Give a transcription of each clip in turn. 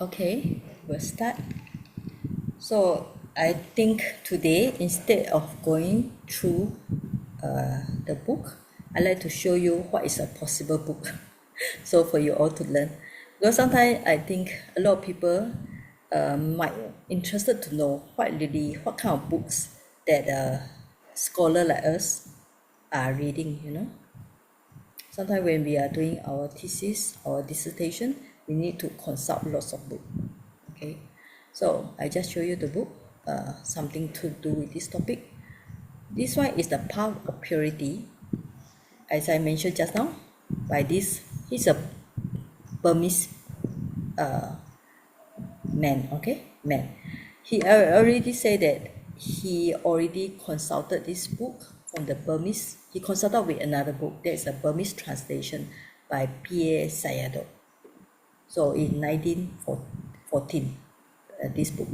Okay, we'll start. So I think today, instead of going through the book, I'd like to show you what is a possible book. So for you all to learn. Because sometimes I think a lot of people might interested to know what kind of books that a scholar like us are reading. Sometimes when we are doing our thesis or dissertation, we need to consult lots of books. Okay, so I just show you the book, something to do with this topic. This one is the Path of Purity, as I mentioned just now. By this, he's a Burmese man. He already said that he already consulted this book from the Burmese. He consulted with another book. There's a Burmese translation by P.A. Sayadaw. So in 1914, this book.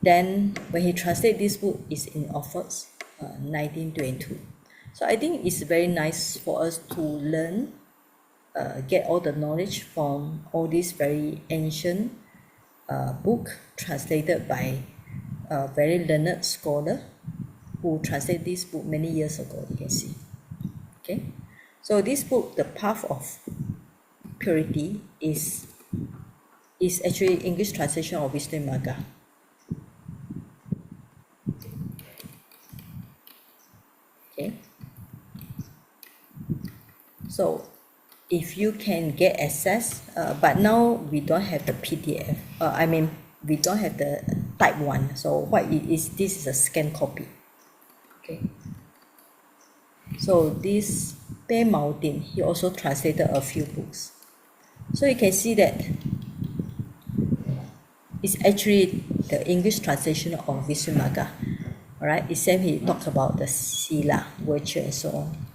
Then when he translated this book, is in Oxford, 1922. So I think it's very nice for us to learn, get all the knowledge from all these very ancient book translated by a very learned scholar who translated this book many years ago. You can see. Okay, so this book, The Path of Purity, is actually English translation of Visuddhimagga. Okay, so if you can get access, but now we don't have the PDF. We don't have the type 1. So what it is, this is a scanned copy. Okay, so this Pe Maudin, he also translated a few books. So you can see that it's actually the English translation of Visuddhimagga. Alright, except he talked about the sila, virtue, and so on.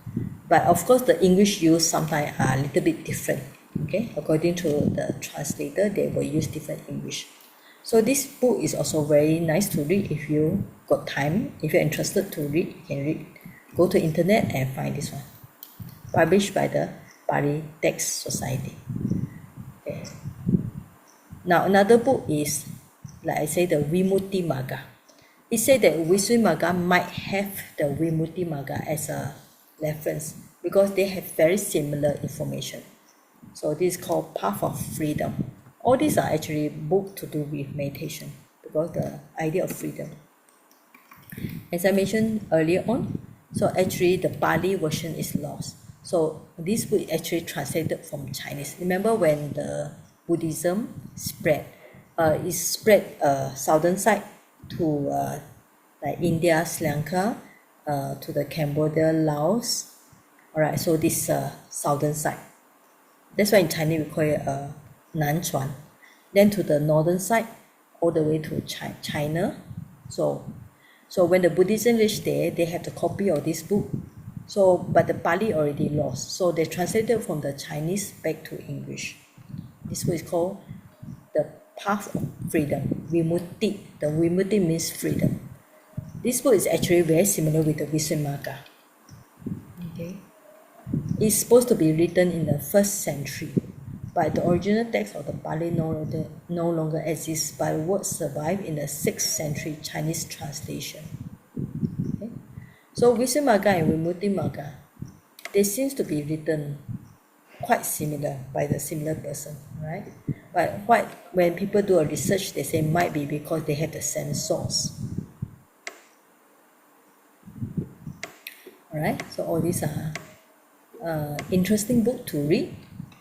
But of course, the English use sometimes are a little bit different. Okay, according to the translator, they will use different English. So this book is also very nice to read if you got time. If you're interested to read, you can read. Go to internet and find this one. Published by the Pali Text Society. Okay. Now another book is, like I say, the Visuddhimagga. It said that Visuddhimagga might have the Visuddhimagga as a reference because they have very similar information. So this is called Path of Freedom. All these are actually books to do with meditation because the idea of freedom. As I mentioned earlier on, so actually the Pali version is lost. So this book is actually translated from Chinese. Remember when the Buddhism spread, it spread southern side to like India, Sri Lanka, to the Cambodia, Laos. Alright, so this southern side. That's why in Chinese we call it Nanchuan. Then to the northern side, all the way to China. So when the Buddhism reached there, they have the copy of this book. So, but the Pali already lost. So they translated from the Chinese back to English. This book is called The Path of Freedom, Vimutti. The Vimutti means freedom. This book is actually very similar with the Visuddhimagga. Okay, it's supposed to be written in the 1st century, but the original text of the Pali no longer exists, but words survive in the 6th century Chinese translation. Okay? So Visuddhimagga and Vimuddhimagga, they seems to be written quite similar by the similar person, right? But when people do a research, they say might be because they have the same source. Alright, so all these are interesting book to read,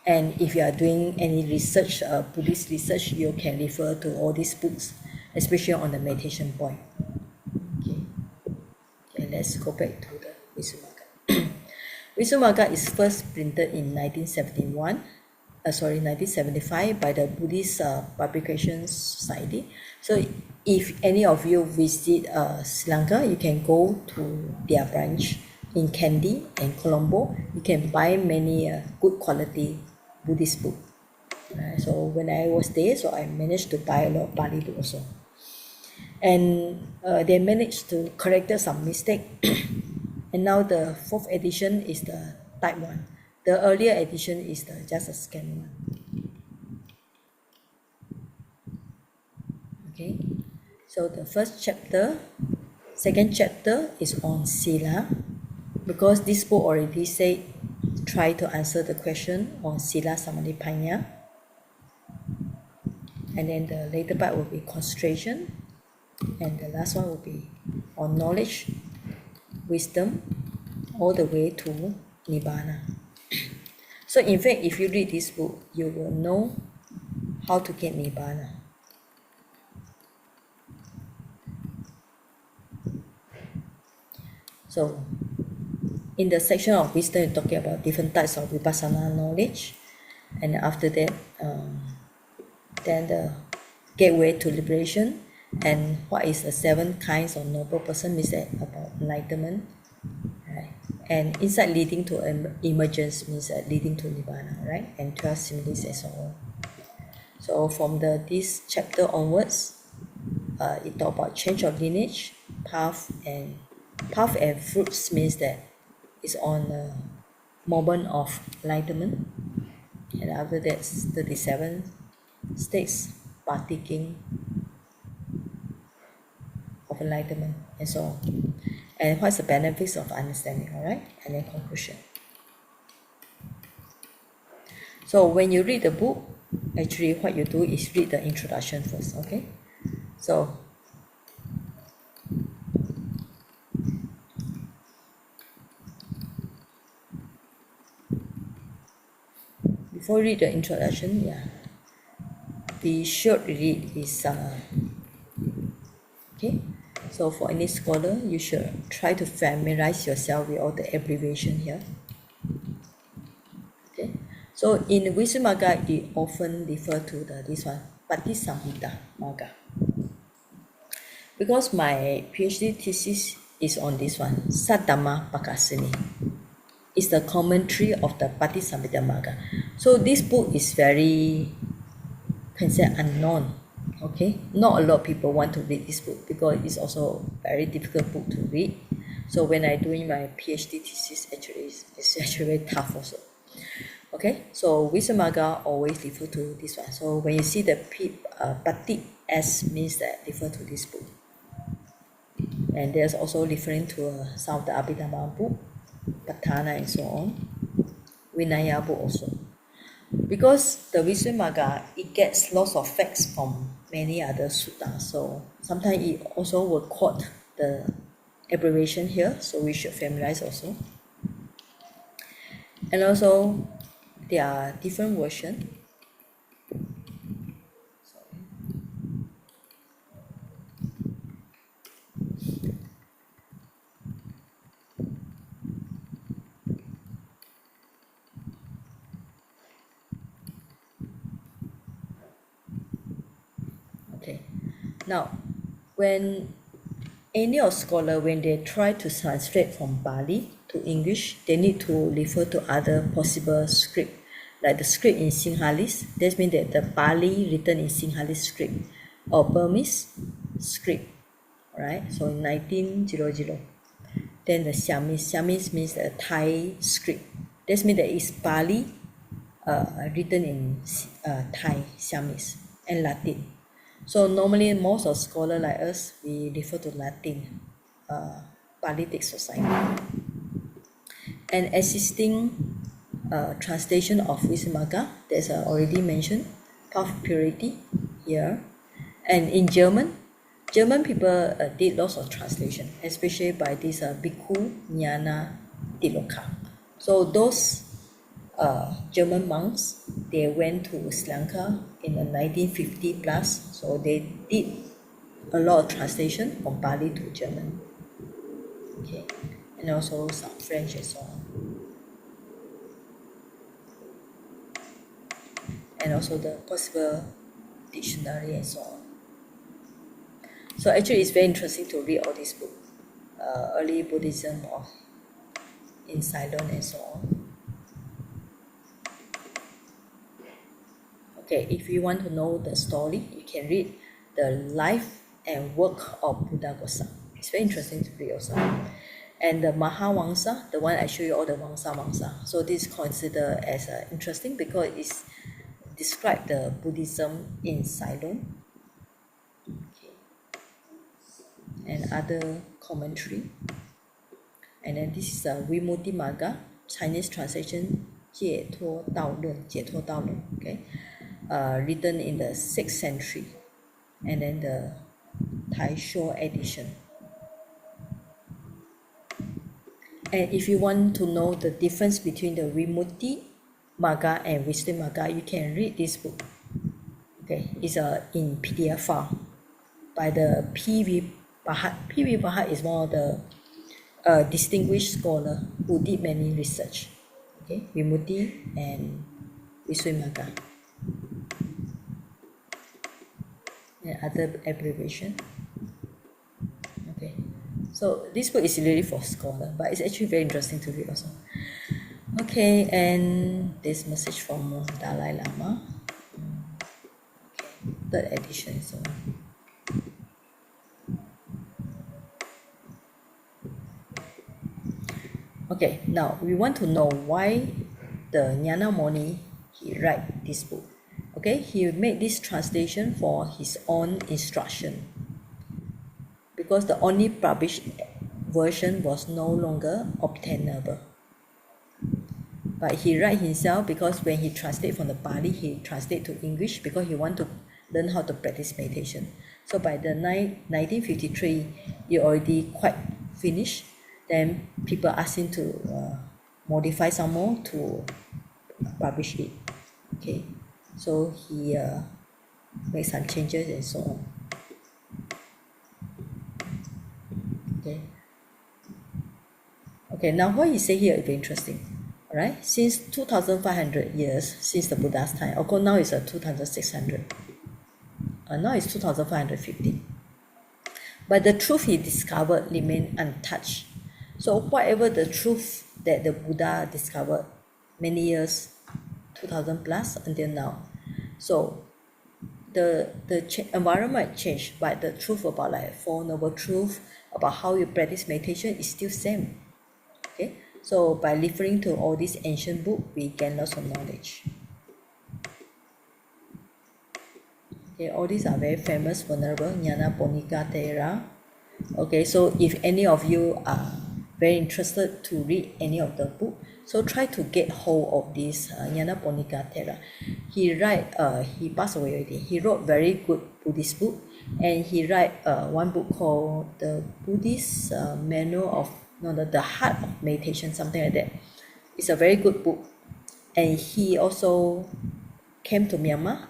and if you are doing any research, Buddhist research, you can refer to all these books, especially on the meditation point. Okay, let's go back to the Visuddhimagga. Visuddhimagga is first printed in 1975 by the Buddhist Purification Society. So if any of you visit Sri Lanka, you can go to their branch in Kandy and Colombo. You can buy many good quality Buddhist book. So when I was there, so I managed to buy a lot of Pali book also. And they managed to correct some mistake. And now the 4th edition is the type 1. The earlier edition is just a scan one. Okay, so the second chapter is on Sila, because this book already said try to answer the question on Sila Samadipanya, and then the later part will be concentration, and the last one will be on knowledge, wisdom, all the way to Nibbana. So in fact, if you read this book, you will know how to get Nibbana. So in the section of wisdom, you're talking about different types of vipassana knowledge, and after that, then the gateway to liberation, and what is the 7 kinds of noble person, means that about enlightenment, right? And insight leading to emergence means leading to Nibbana, right? And 12 similes and so on. So from this chapter onwards, it talk about change of lineage, path and fruits, means that it's on the moment of enlightenment, and after that 37 states partaking of enlightenment and so on, and what's the benefits of understanding, all right, and then conclusion. So when you read the book, actually what you do is read the introduction first, okay? So before read the introduction, we should read is okay. So for any scholar, you should try to familiarize yourself with all the abbreviation here. Okay. So in Visuddhimagga, it often refer to this one, Patisambhida Magga. Because my PhD thesis is on this one, Saddhamma Pakasini. It's the commentary of the Patisambhida Magga. So this book is very, can say, unknown. Okay, not a lot of people want to read this book because it's also a very difficult book to read. So when I doing my PhD thesis, actually it's actually very tough also. Okay, so Visuddhimagga always refer to this one. So when you see the Pati S, means that refer to this book. And there's also referring to some of the Abhidhamma book, Patthana and so on, Vinaya book also. Because the Visuddhimagga, it gets lots of facts from many other suttas, so sometimes it also will quote the abbreviation here, so we should familiarize also. And also, there are different versions. Okay, now when any of scholar, when they try to translate from Bali to English, they need to refer to other possible script, like the script in Sinhalese. That means that the Bali written in Sinhalese script or Burmese script, right? So in 1900, then the Siamese means the Thai script. That means that it's Bali written in Thai, Siamese, and Latin. So normally most of scholars like us, we refer to Latin, Pali Text Society. And existing translation of Visuddhimagga, there's already mentioned, Path of Purity here. And in German people did lots of translation, especially by this Bhikkhu Jnana Tiloka. So those German monks, they went to Sri Lanka in the 1950 plus, so they did a lot of translation from Pali to German. Okay, and also some French and so on. And also the possible dictionary and so on. So actually it's very interesting to read all these books, early Buddhism in Ceylon and so on. Okay, if you want to know the story, you can read the life and work of Buddhaghosa. It's very interesting to read also. And the Mahavamsa, the one I show you all the Vamsa. So this is considered as interesting because it's describe the Buddhism in Ceylon. and other commentary. And then this is a Vimuttimagga, Chinese translation, 解脱道论, okay, written in the 6th century, and then the Taisho edition. And if you want to know the difference between the Vimuttimagga and Visuddhimagga, you can read this book. Okay, it's in PDF file by the P.V. Bhatt. P.V. Bhatt is one of the distinguished scholar who did many research. Okay, Vimutti and Visuddhimagga. And other abbreviation. Okay, so this book is really for scholar, but it's actually very interesting to read also. Okay, and this message from Dalai Lama. Okay, 3rd edition. So. Okay, now we want to know why the Jnana Moni he write this book. Okay, he made this translation for his own instruction because the only published version was no longer obtainable. But he write himself because when he translate from the Pali, he translate to English because he want to learn how to practice meditation. So by the 1953, he already quite finished. Then people asked him to modify some more to publish it. Okay, so he made some changes and so on. Okay. Okay, now what he say here is very interesting. Alright, since 2,500 years since the Buddha's time, of course now it's 2,600. Now it's 2,550. But the truth he discovered remained untouched. So whatever the truth that the Buddha discovered many years, 2,000 plus until now, so the environment changed, but the truth about like Four Noble Truth, about how you practice meditation is still same. Okay, so by referring to all these ancient books, we gain lots of knowledge. Okay, all these are very famous, venerable, Jnana Bonika Thera. Okay, so if any of you are very interested to read any of the book, so try to get hold of this Jnana Bonika Thera. He passed away already. He wrote very good Buddhist book, and he write one book called the Buddhist Manual of the Heart of Meditation, something like that. It's a very good book, and he also came to Myanmar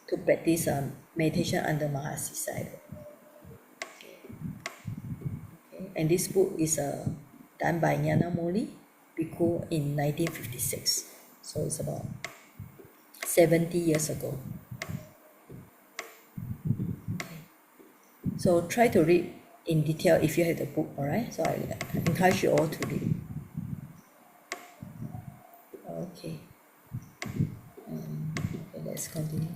to practice meditation under Mahasi side. Okay. And this book is done by Jnana Moli Bhikkhu in 1956. So it's about 70 years ago. Okay. So try to read in detail if you have the book, alright? So I encourage you all to read. Okay. Okay, let's continue.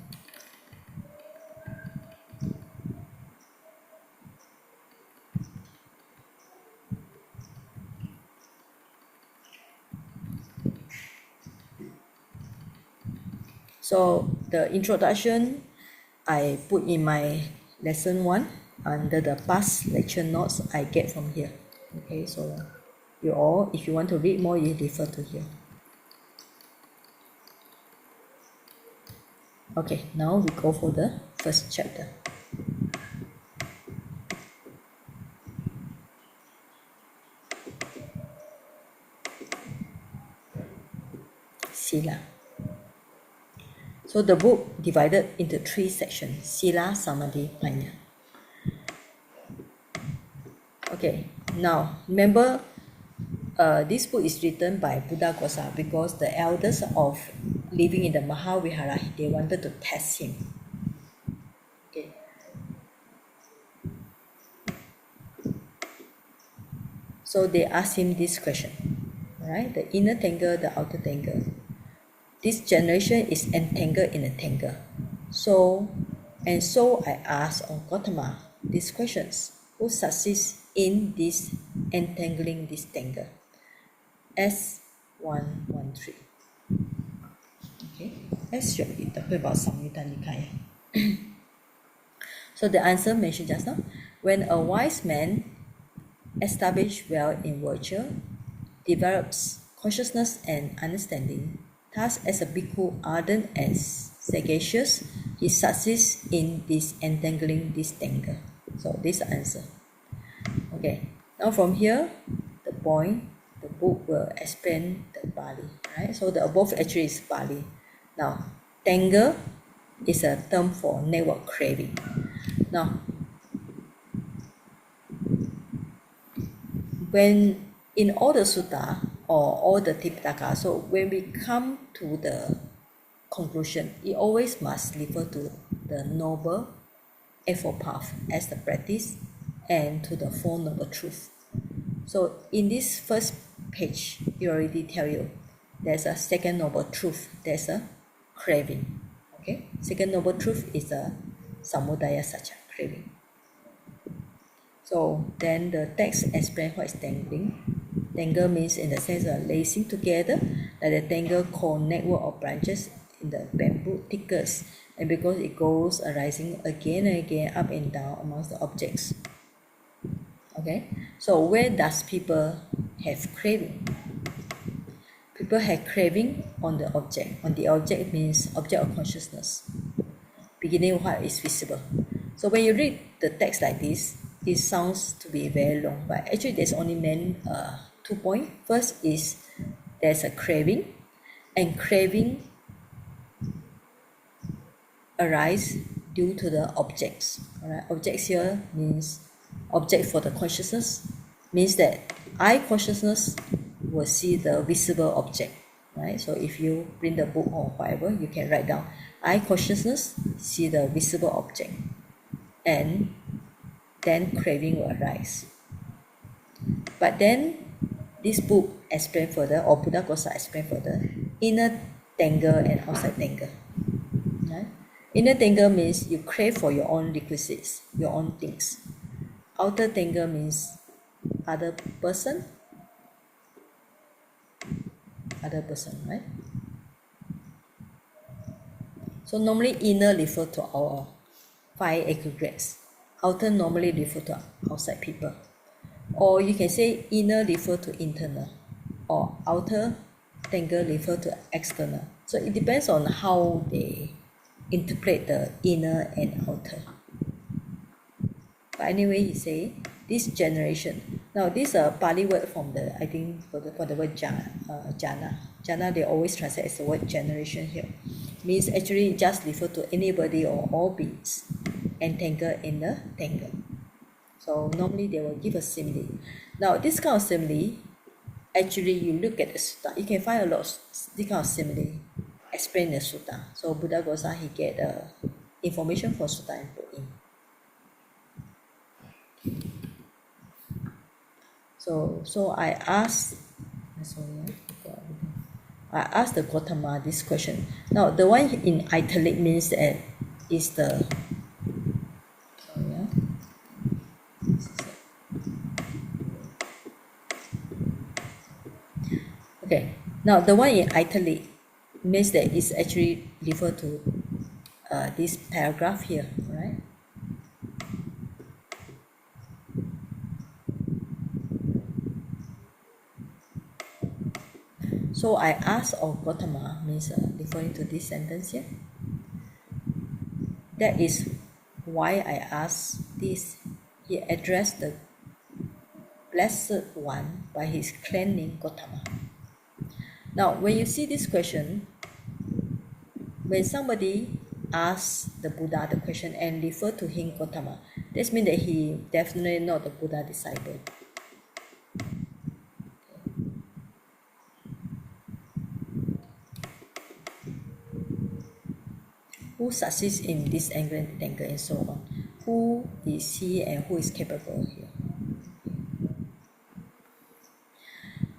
So the introduction I put in my lesson 1 under the past lecture notes I get from here. Okay, so you all, if you want to read more, you refer to here. Okay, now we go for the first chapter. Sila. So the book divided into 3 sections: Sila, Samadhi, Panya. Okay, now remember, this book is written by Buddhaghosa because the elders of living in the Mahavihara, they wanted to test him. Okay. So they asked him this question, right? The inner tangle, the outer tangle. This generation is entangled in a tangle. So I ask on Gautama these questions. Who succeeds in this entangling this tangle? S113. Okay, S should be talking about Samyutta Nikaya. So the answer mentioned just now. When a wise man, established well in virtue, develops consciousness and understanding, thus as a bhikkhu ardent and sagacious, he succeeds in disentangling this tangle. So this answer. Okay, now from here, the book will explain the Pali, right? So the above actually is Pali. Now, tangle is a term for network craving. Now, when in all the sutta or all the Tipitaka, so when we come to the conclusion, it always must refer to the noble eightfold path as the practice and to the Four Noble Truths. So in this first page, it already tell you there's a second noble truth, there's a craving. Okay, second noble truth is a samudaya satcha, craving. So then the text explains what is tangling. Tangle means in the sense of lacing together, like the tangle called network of branches in the bamboo thickets, and because it goes arising again and again up and down amongst the objects. Okay, so where does people have craving? People have craving on the object. On the object means object of consciousness, beginning what is visible. So when you read the text like this, it sounds to be very long, but actually there's only 2 points. First is there's a craving, and craving arise due to the objects. Alright, objects here means object for the consciousness, means that I consciousness will see the visible object. Right? So if you read the book or whatever, you can write down I consciousness see the visible object, and then craving will arise. But then this book explain further, or Buddha Gosa explain further, inner tangle and outside tangle. Right? Inner tangle means you crave for your own requisites, your own things. Outer tangle means other person, right? So normally inner refer to our 5 aggregates. Outer normally refer to outside people. Or you can say inner refer to internal, or outer tangle refer to external. So it depends on how they interpret the inner and outer. But anyway, he say this generation. Now this Pali word from the, I think for the word jana. Jana they always translate as the word generation here. Means actually just refer to anybody or all beings entangled in the tangle. So normally they will give a simile. Now this kind of simile, actually you look at the sutta, you can find a lot of this kind of simile explain the sutta. So Buddha Gosa he get information from sutta and put in. So I asked the Gautama this question. Now the one in italic means that is the okay. Now the one in italic means that it's actually refer to this paragraph here, right? So I asked of Gautama means referring to this sentence here. That is why I asked this. He addressed the Blessed One by his clan name Gautama. Now, when you see this question, when somebody asks the Buddha the question and refer to him Gautama, this means that he definitely not the Buddha disciple. Who succeeds in this angle and tangle and so on? Who is he and who is capable here?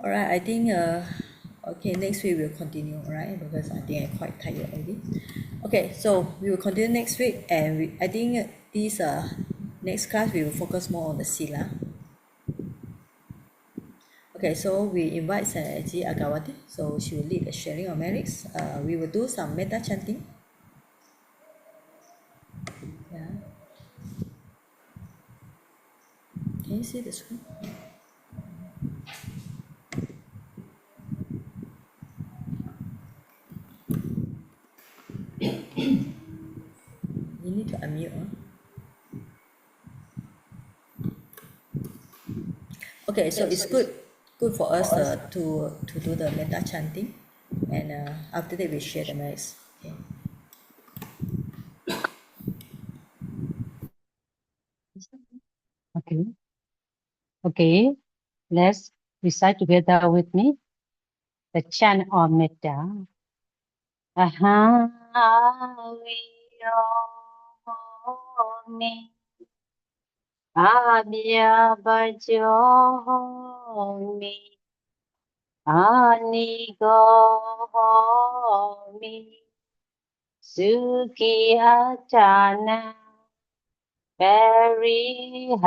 Alright, I think okay, next week we'll continue, alright, because I think I'm quite tired already. Okay, so we will continue next week, and I think this next class we will focus more on the sila. Okay, so we invite Sanaji Agawati, so she will lead the sharing of merits. We will do some metta chanting. Yeah. Can you see the screen? You need to unmute. Okay, so it's good for us to do the metta chanting, and after that we share the merits. Okay. Okay. Okay. Let's recite together with me the chant of metta. Aham Aviyomi Abhyabajomi Anigomi Sukhyatana Pariharami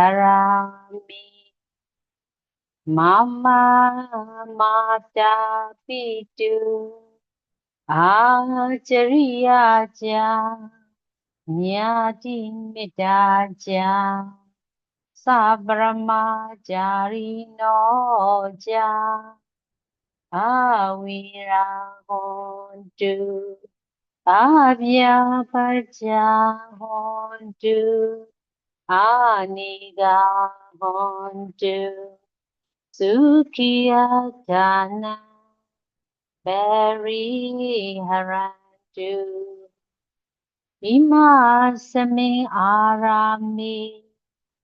Mama Mata Pitu Acariyaja Nyati Midaja Sabramajarinoja Avirahontu Avyapajahontu Anigahontu Sukhiyatana Pariharantu Imasame Arami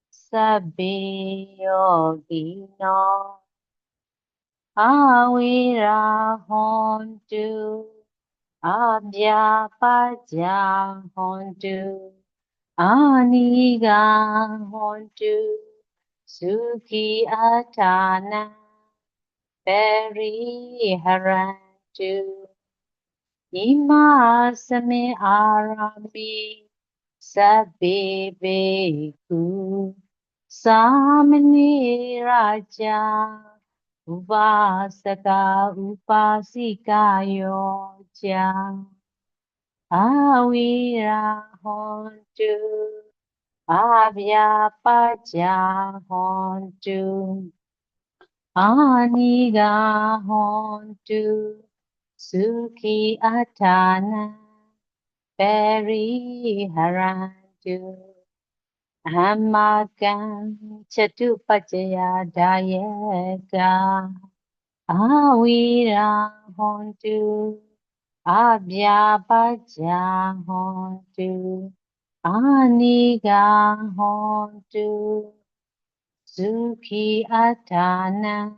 Sabbe Yogino Avirahontu Abhyapajahontu Anigahontu Sukhiyatana Pariharantu Imasame Arami Sabbe Bhikkhu Samani Raja Upasaka Upasikayoja Avirahontu Avyapajahontu Anigahontu Sukhiyatana Pariharantu Amakam Chatupajaya Dayaka Avirahontu Abhyapajahontu Anigahontu Sukhiyatana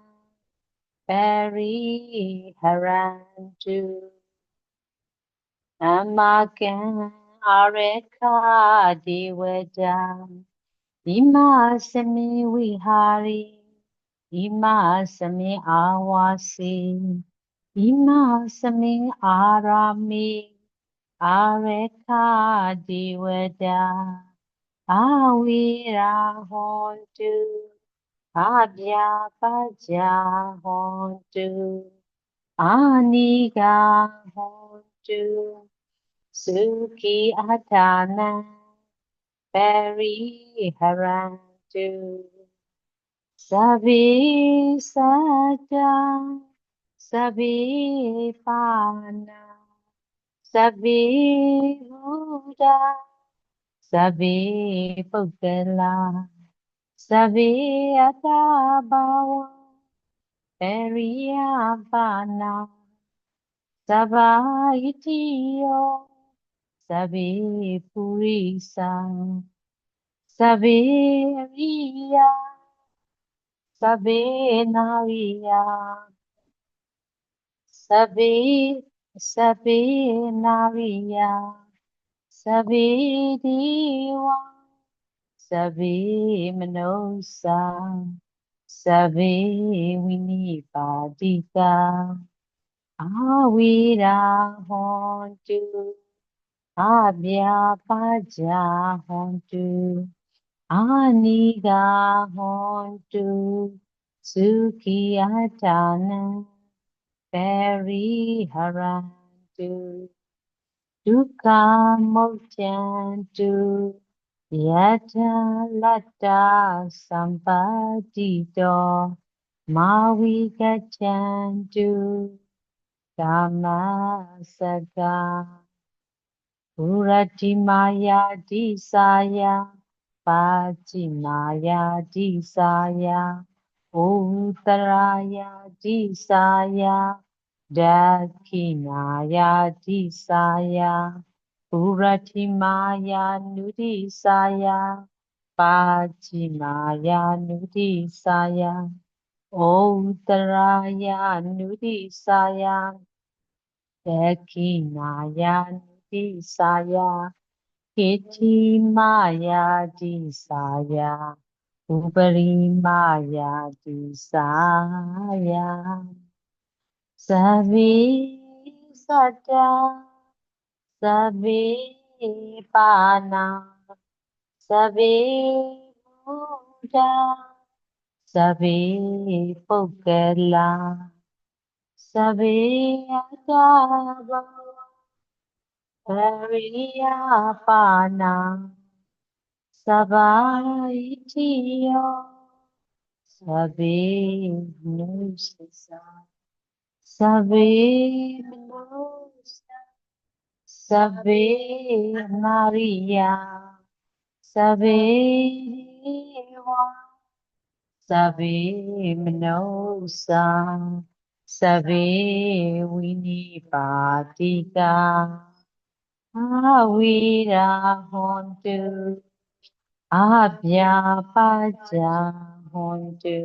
Pariharantu Amakam Areka Divajam Imasami Vihari Imasami Awasi Imasami Arami Areka Divada Avirahontu Abhyapajahontu Anigahontu Sukhiyatana Pariharantu Savi Saja Savi Pana Savi Buddha Savi Pugala Savi Atabhawa Pariyapana Sabayitiyo Sabi Purisa Sabi Riya Sabi Nariya Sabi Sabi Nariya Sabi Diwa Sabi Manosa Sabi Vinipadika Avirahontu Abhyapajahontu Anigahontu Sukhiyatana Pariharantu Dukkhamochantu Yata Lata Sampatito Mawikachantu Dhammasaka Uratimaya Disaya Pachimaya Disaya Uttaraya Disaya Dakshinaya Disaya Uratimaya Nudisaya Pachimaya Nudisaya Uttaraya Nudisaya Dakshinaya Nudisaya Iti Maya Disaya Upari Maya Disaya Savi Sada Savi Pana Savi Buddha Savi Pukala Savi Adava Pariyapana Sabaitiyo Sabe Nusisa Sabe Nusa Sabe Maria Sabe Dewa Sabe Manosa Sabe Winipatika Awira Hontu Abhyapaja Hontu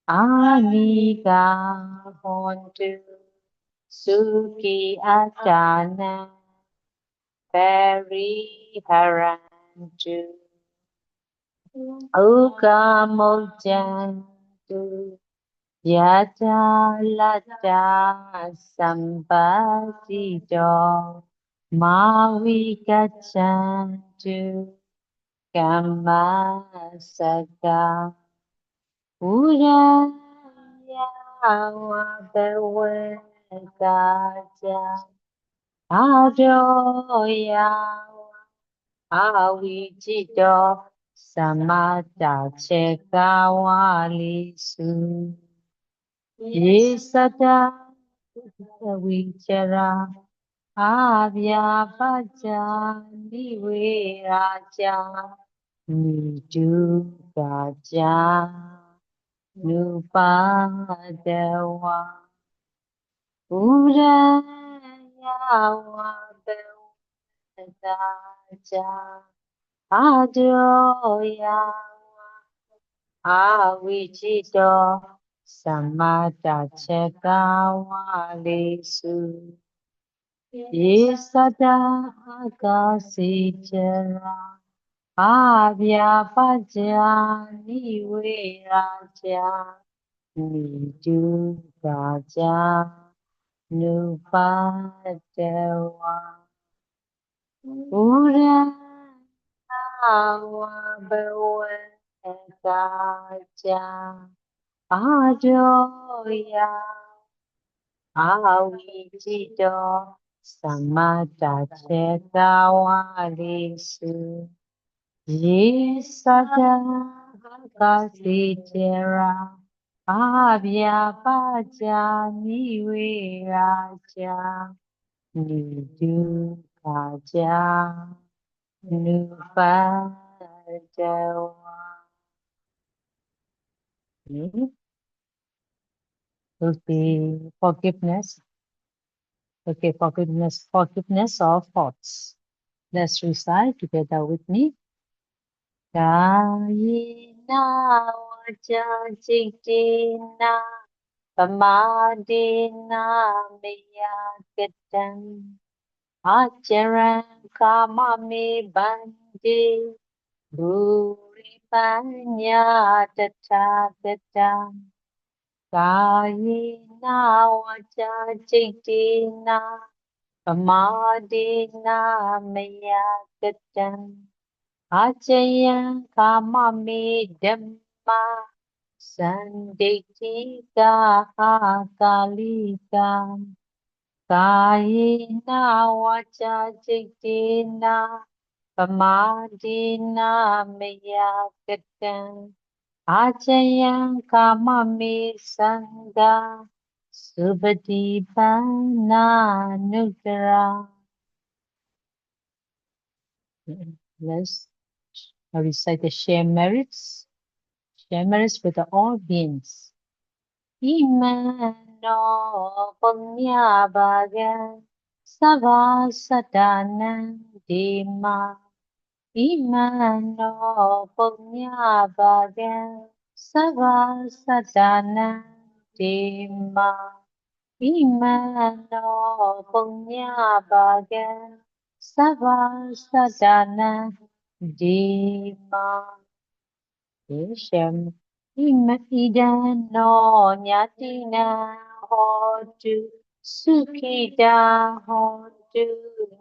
Anika Hontu Suki Atana Pariharantu Ukamojantu Yata Lata Sambasido Mavikachantu Kamasaka Uraya Wabewekaja Adoya Awijido Samata Chekawalisu Yesada Wichara Abhyapaja Niviraja Nidukaja Nupadewa Udaya Daja Adoya Awijido Samata Chekawalisu Yesada Akasichara Abhyapaja Niviraja Nidukaja Nupadewa Urawa Ajoya Awijido Samata Chekawalisu Yesada Kasitera Abhyapaja Niviraja Nidukaja Nupadewa. Okay, forgiveness. Okay, forgiveness of thoughts. Let's recite together with me. Kayena waja ciktina pamadina miyakatan ajaran kamami bandi buripanya tatagatan Kayena waja ciktina pamadina miyakatan Acaya kamami dhamma sandiktika akalika Kayena waca ciktina Pamadina maya gatan Ajayan kamami sangha Subhadipana nugra. Let's recite the share merits. Share merits with all beings. Imano punya bhagan Savasadanan dima. Imano punya bhagan Savasadanan dima. Imano punya bhagan Savasadanan dima. Shem Idano Nyatina Hotu Sukida Hotu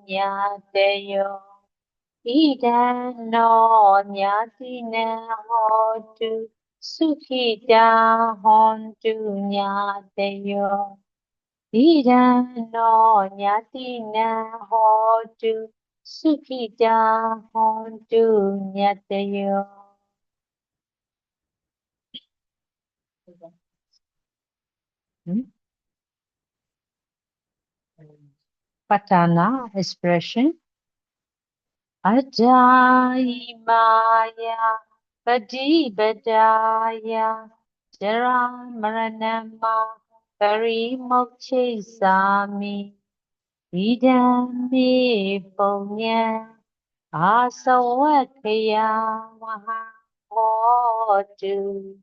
Nyateyo Idano Nyatina Hotu Sukida Hotu Nyateyo Idano Nyatina Hotu Sukida Hotu Nyateyo. Patana expression. Ajai Maya Padibadaya Jara Maranama Parimokche Sami Idami Punya Asawakaya Mahahotu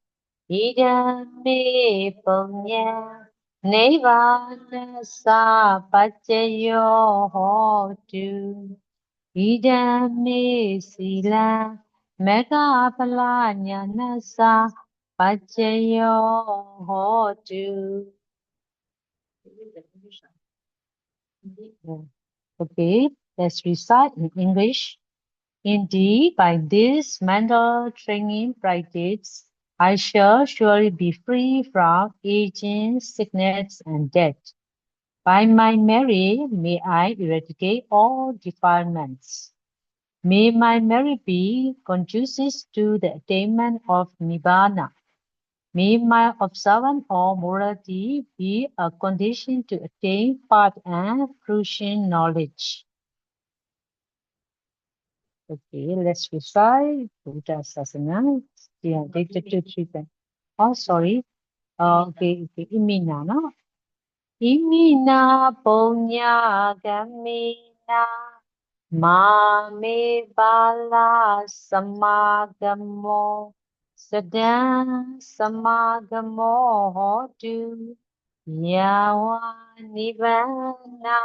Idami Punya Nivana Sapachayo Hotu Idame sila mega palanya pachayo hotu. Okay, let's recite in English. Indeed, by this mental training practice, I shall surely be free from aging, sickness, and death. By my merit, may I eradicate all defilements. May my merit be conducive to the attainment of Nibbana. May my observance of morality be a condition to attain path and fruition knowledge. Okay, let's recite Buddha Sasana. Yeah, take the two, three times. Oh, sorry. Okay. Imina, no? Imina punya gamina. Mame bala samagamo sadam samagamo hotu yawa nivana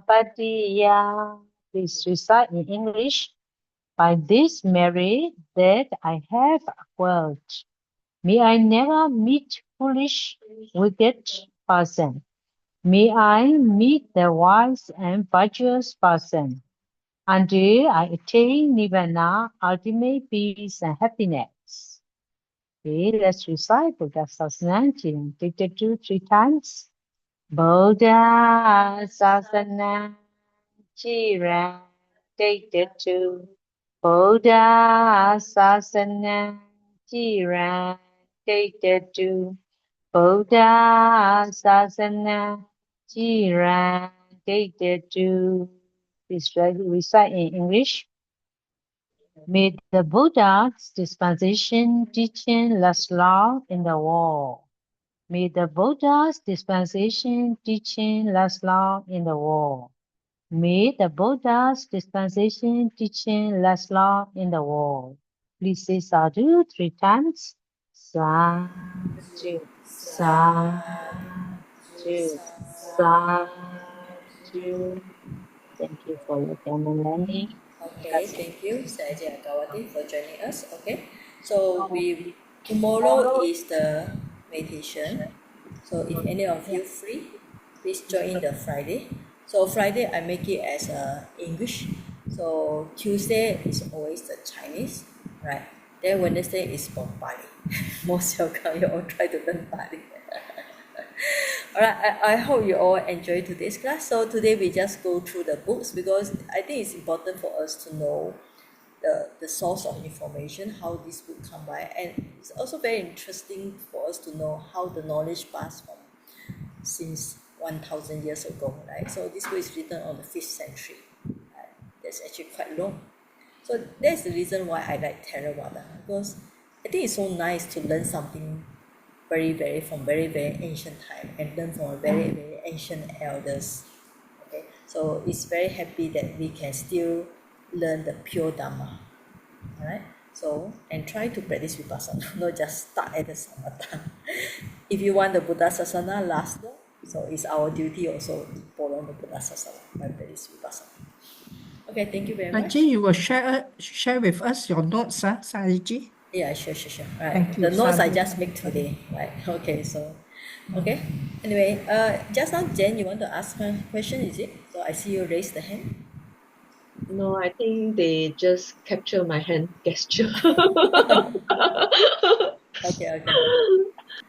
patiya. Please recite in English. By this merit that I have acquired, may I never meet foolish, wicked person. May I meet the wise and virtuous person. Until I attain Nibbana, ultimate peace and happiness. Okay, let's recite Buddha Sasana. Take the 2, 3 times. Buddha Sasana Chiran. Take the 2. Buddha Sasana Chiran. Take the 2. Buddha Sasana Chiran. Take the 2. Please recite in English. May the Buddha's dispensation teaching last long in the world. May the Buddha's dispensation teaching last long in the world. May the Buddha's dispensation teaching last long in the world. Please say sadhu 3 times. Sadhu, sadhu, sadhu. Thank you for your time and learning. Okay, thank you, Saji Agawati, for joining us. Okay, so tomorrow is the meditation. So if any of you free, please join the Friday. So Friday I make it as English. So Tuesday is always the Chinese, right? Then Wednesday is for Bali. Most welcome, you all try to learn Bali. Alright, I hope you all enjoy today's class. So today we just go through the books because I think it's important for us to know the source of information, how this book come by, and it's also very interesting for us to know how the knowledge passed from since 1,000 years ago, right? So this book is written on the 5th century. Right? That's actually quite long. So that's the reason why I like Theravada, because I think it's so nice to learn something from very, very ancient time and learn from a very, very ancient elders. Okay, so it's very happy that we can still learn the pure Dharma. All right. So and try to practice vipassana, not just start at the samatha. If you want the Buddha sasana last long, so it's our duty also to follow the Buddha sasana by practice vipassana. Okay, thank you very much. Saji, you will share with us your notes, Saji? Yeah, sure. Right. Thank you, The notes I Sadhu. just make today. Right. Okay, so okay. Anyway, just now Jen, you want to ask a question, is it? So I see you raise the hand. No, I think they just capture my hand gesture.